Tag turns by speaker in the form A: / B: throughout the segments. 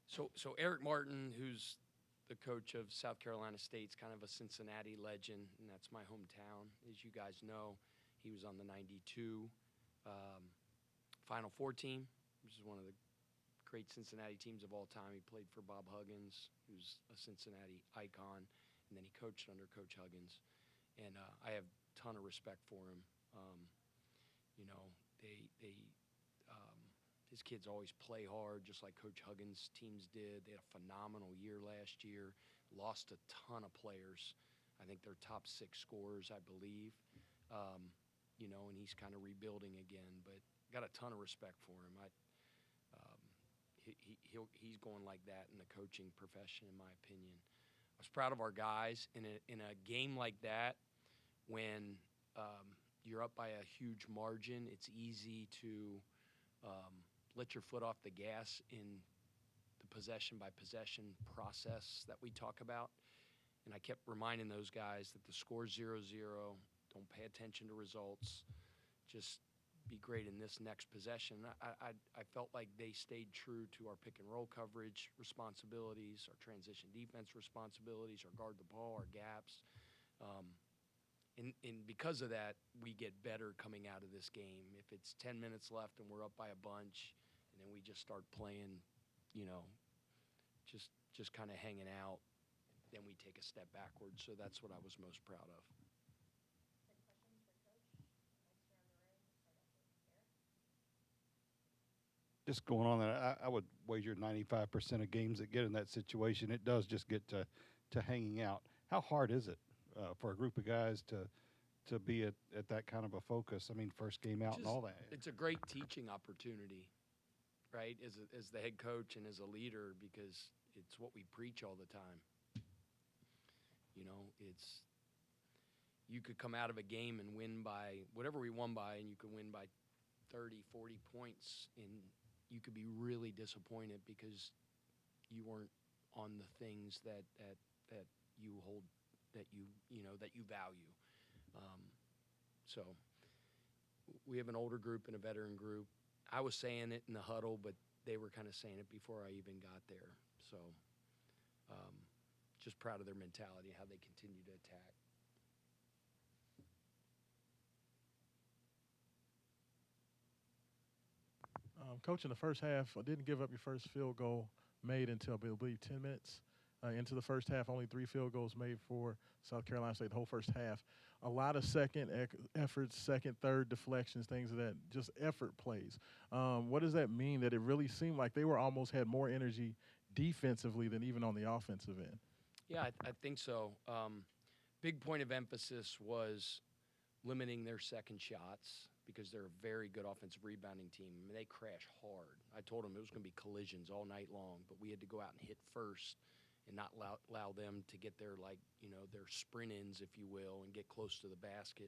A: So Eric Martin, who's the coach of South Carolina State's kind of a Cincinnati legend, and that's my hometown. As you guys know, he was on the 92 Final Four team, which is one of the great Cincinnati teams of all time. He played for Bob Huggins, who's a Cincinnati icon, and then he coached under Coach Huggins. And I have a ton of respect for him. You know, his kids always play hard, just like Coach Huggins' teams did. They had a phenomenal year last year, lost a ton of players. I think they're top 6 scorers, I believe. You know, and he's kind of rebuilding again, but got a ton of respect for him. He's going like that in the coaching profession, in my opinion. I was proud of our guys in a game like that when you're up by a huge margin. It's easy to let your foot off the gas in the possession-by-possession process that we talk about. And I kept reminding those guys that the score's 0-0. Don't pay attention to results. Just be great in this next possession. I felt like they stayed true to our pick-and-roll coverage responsibilities, our transition defense responsibilities, our guard the ball, our gaps. And because of that, we get better coming out of this game. If it's 10 minutes left and we're up by a bunch, and then we just start playing, you know, just kind of hanging out, then we take a step backwards. So that's what I was most proud of.
B: Just going on that, I would wager 95% of games that get in that situation, it does just get to hanging out. How hard is it for a group of guys to be at that kind of a focus? I mean, first game out and all that.
A: It's a great teaching opportunity, right, as the head coach and as a leader, because it's what we preach all the time. You know, you could come out of a game and win by whatever we won by, and you could win by 30, 40 points, and you could be really disappointed because you weren't on the things that you hold, that you value. So we have an older group and a veteran group. I was saying it in the huddle, but they were kind of saying it before I even got there. So just proud of their mentality, how they continue to attack.
C: Coach, in the first half, didn't give up your first field goal made until, I believe, 10 minutes into the first half. Only 3 field goals made for South Carolina State the whole first half. A lot of second efforts, second, third deflections, things of that, just effort plays. What does that mean, that it really seemed like they were almost had more energy defensively than even on the offensive end?
A: Yeah, I think so. Big point of emphasis was limiting their second shots because they're a very good offensive rebounding team. I mean, they crash hard. I told them it was going to be collisions all night long, but we had to go out and hit first and not allow them to get their, their sprint-ins, if you will, and get close to the basket.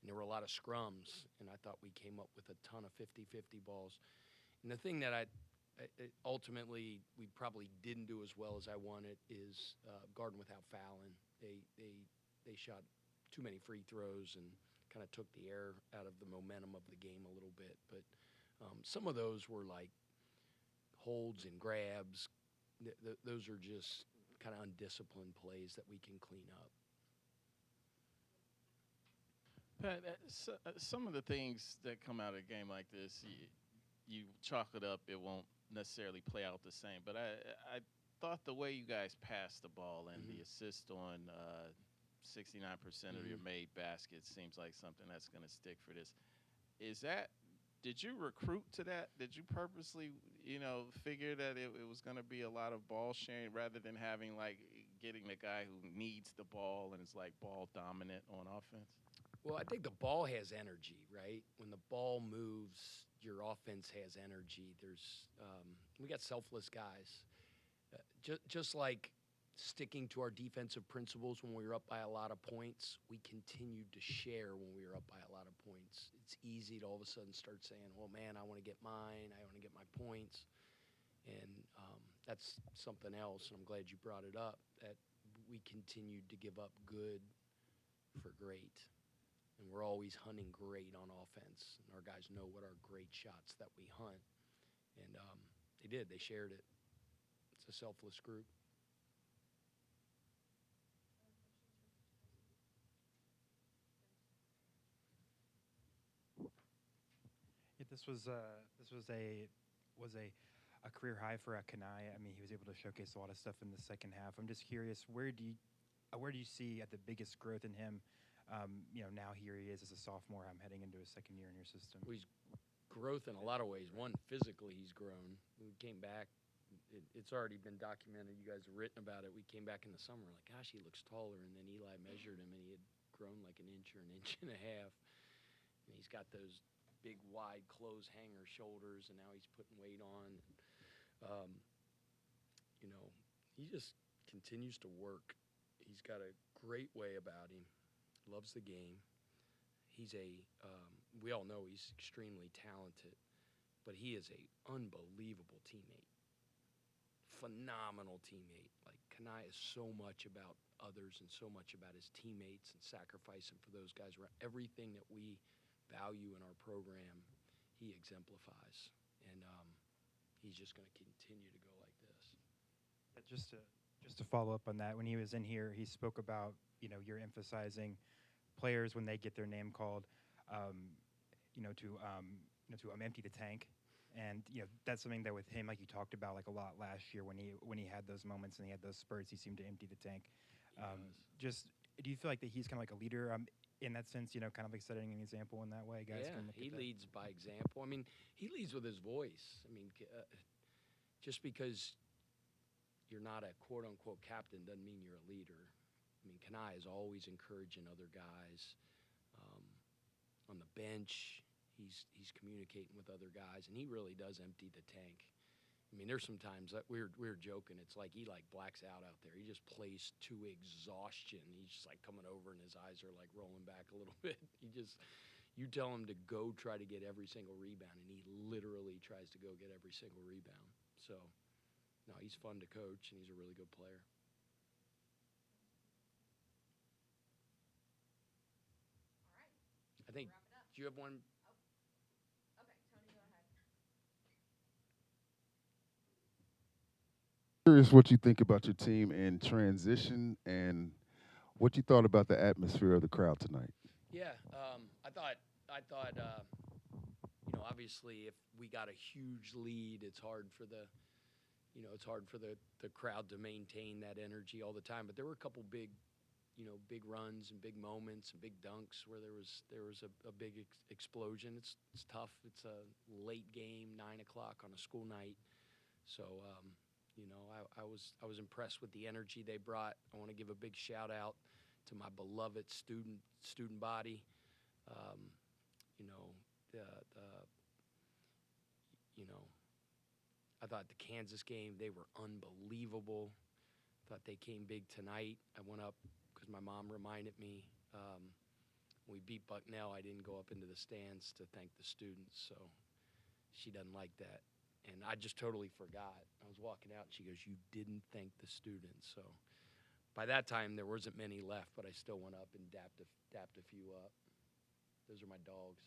A: And there were a lot of scrums, and I thought we came up with a ton of 50-50 balls. And the thing that I ultimately we probably didn't do as well as I wanted is guarding without fouling. They shot too many free throws and kind of took the air out of the momentum of the game a little bit. But some of those were like holds and grabs. Those are just kind of undisciplined plays that we can clean up.
D: Pat, some of the things that come out of a game like this, you chalk it up, it won't necessarily play out the same. But I thought the way you guys passed the ball and the assist on 69% of your made baskets seems like something that's going to stick for this. Did you recruit to that? Did you purposely, figure that it was going to be a lot of ball sharing rather than having, getting the guy who needs the ball and is, ball dominant on offense?
A: Well, I think the ball has energy, right? When the ball moves, your offense has energy. We got selfless guys. Just like sticking to our defensive principles when we were up by a lot of points, we continued to share when we were up by a lot of points. It's easy to all of a sudden start saying, well, man, I want to get mine. I want to get my points. And that's something else, and I'm glad you brought it up, that we continued to give up good for great. And we're always hunting great on offense. And our guys know what our great shots that we hunt. And They did. They shared it. It's a selfless group.
E: Yeah, this was a career high for Kanai. I mean, he was able to showcase a lot of stuff in the second half. I'm just curious, where do you see at the biggest growth in him? Now here he is as a sophomore. I'm heading into his second year in your system.
A: Well, he's growth in a lot of ways. One, physically, he's grown. We came back. It's already been documented. You guys have written about it. We came back in the summer, like, gosh, he looks taller. And then Eli measured him, and he had grown like an inch or an inch and a half. And he's got those big, wide, clothes hanger shoulders, and now he's putting weight on. Um, he just continues to work. He's got a great way about him. Loves the game. He's we all know he's extremely talented, but he is a unbelievable teammate. Phenomenal teammate. Like, Kanai is so much about others and so much about his teammates and sacrificing for those guys. Everything that we value in our program, he exemplifies. And he's just going to continue to go like this.
E: Just to follow up on that, when he was in here, he spoke about you're emphasizing players when they get their name called, to empty the tank, and that's something that with him, like you talked about like a lot last year when he had those moments and he had those spurts, he seemed to empty the tank. Just do you feel like that he's kind of like a leader in that sense? Kind of like setting an example in that way, guys.
A: Yeah,
E: can look
A: he
E: at that.
A: leads by example. I mean, he leads with his voice. I mean, just because you're not a quote-unquote captain doesn't mean you're a leader. I mean, Kanai is always encouraging other guys. On the bench, he's communicating with other guys, and he really does empty the tank. I mean, there's some times that we were joking. It's like he like blacks out there. He just plays to exhaustion. He's just like coming over, and his eyes are like rolling back a little bit. You tell him to go try to get every single rebound, and he literally tries to go get every single rebound. So, no, he's fun to coach, and he's a really good player. I think. Do you have one?
F: Curious what you think about your team in transition and what you thought about the atmosphere of the crowd tonight.
A: Yeah, I thought, obviously, if we got a huge lead, it's hard for the crowd to maintain that energy all the time. But there were a couple big runs and big moments and big dunks where there was a big explosion. It's tough. It's a late game, 9 o'clock on a school night. So, I was impressed with the energy they brought. I want to give a big shout out to my beloved student body. I thought the Kansas game, they were unbelievable. Thought they came big tonight. I went up because my mom reminded me when we beat Bucknell, I didn't go up into the stands to thank the students, so she doesn't like that. And I just totally forgot. I was walking out, and she goes, "You didn't thank the students." So by that time, there wasn't many left, but I still went up and dapped a few up. Those are my dogs.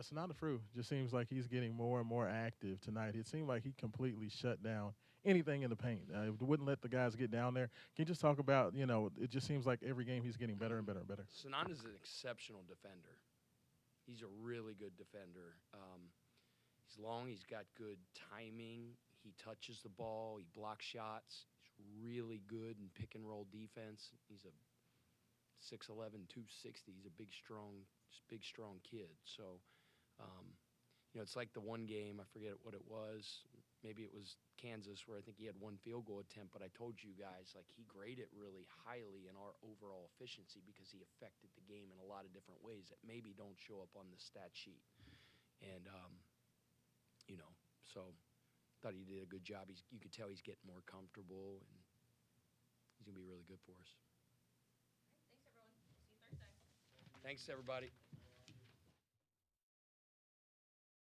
C: Sananda Fru just seems like he's getting more and more active tonight. It seemed like he completely shut down anything in the paint. Wouldn't let the guys get down there. Can you just talk about, it just seems like every game he's getting better and better and better.
A: Sananda's an exceptional defender. He's a really good defender. He's long. He's got good timing. He touches the ball. He blocks shots. He's really good in pick and roll defense. He's a 6'11", 260. He's a big, strong kid. So, it's like the one game, I forget what it was. Maybe it was Kansas where I think he had one field goal attempt, but I told you guys, like, he graded really highly in our overall efficiency because he affected the game in a lot of different ways that maybe don't show up on the stat sheet. And, so thought he did a good job. You could tell he's getting more comfortable, and he's going to be really good for us.
G: Thanks, everyone. See you Thursday.
A: Thanks, everybody.